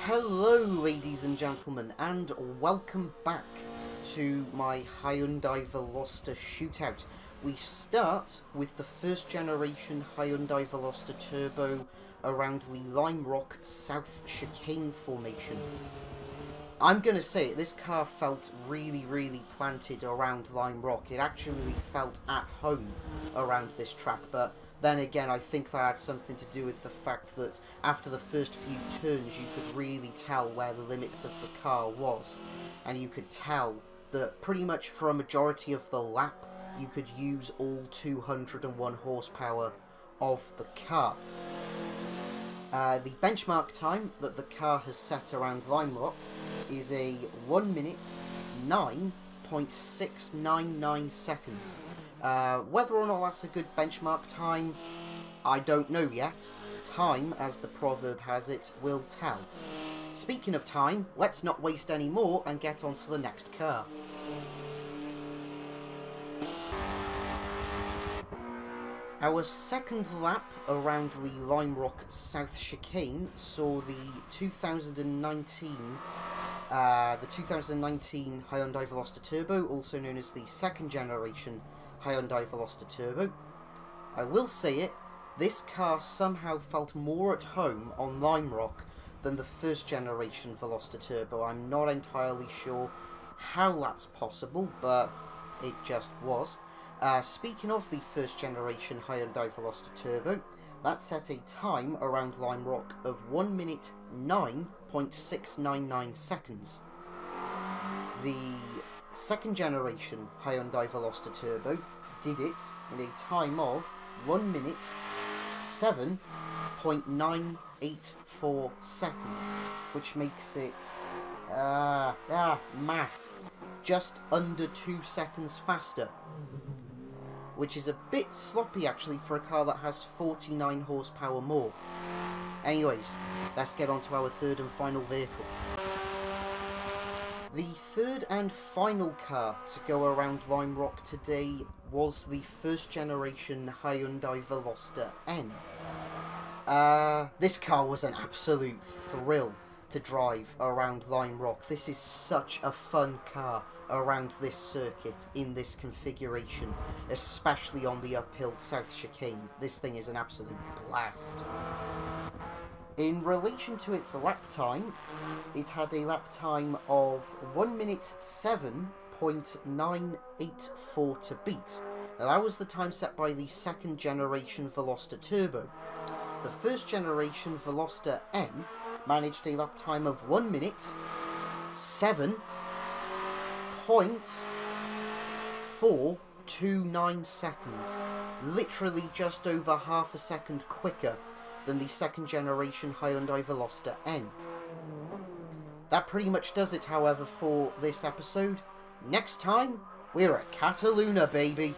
Hello ladies and gentlemen, and welcome back to my Hyundai Veloster Shootout. We start with the first generation Hyundai Veloster Turbo around the Lime Rock South Chicane formation. I'm going to say it, this car felt really planted around Lime Rock. It actually felt at home around this track, but then again, I think that had something to do with the fact that after the first few turns, you could really tell where the limits of the car was. And you could tell that pretty much for a majority of the lap, you could use all 201 horsepower of the car. The benchmark time that the car has set around Lime Rock is a 1 minute 9.699 seconds. Whether or not that's a good benchmark time, I don't know yet. Time, as the proverb has it, will tell. Speaking of time, let's not waste any more and get on to the next car. Our second lap around the Lime Rock South Chicane saw the 2019 Hyundai Veloster Turbo, also known as the second generation Hyundai Veloster Turbo. I will say it, this car somehow felt more at home on Lime Rock than the first generation Veloster Turbo. I'm not entirely sure how that's possible, but it just was. Speaking of the first generation Hyundai Veloster Turbo, that set a time around Lime Rock of 1 minute 9.699 seconds. The second generation Hyundai Veloster Turbo did it in a time of 1 minute 7.984 seconds, which makes it math, just under 2 seconds faster, which is a bit sloppy actually for a car that has 49 horsepower more. Anyways, let's get on to our third and final vehicle. The third and final car to go around Lime Rock today was the first generation Hyundai Veloster N. This car was an absolute thrill to drive around Lime Rock. This is such a fun car around this circuit in this configuration, especially on the uphill South Chicane. This thing is an absolute blast. In relation to its lap time, it had a lap time of 1 minute 7.984 to beat. Now that was the time set by the second generation Veloster Turbo. The first generation Veloster N managed a lap time of 1 minute 7.429 seconds. Literally just over half a second quicker than the second generation Hyundai Veloster N. That pretty much does it, however, for this episode. Next time, we're at Cataluna, baby!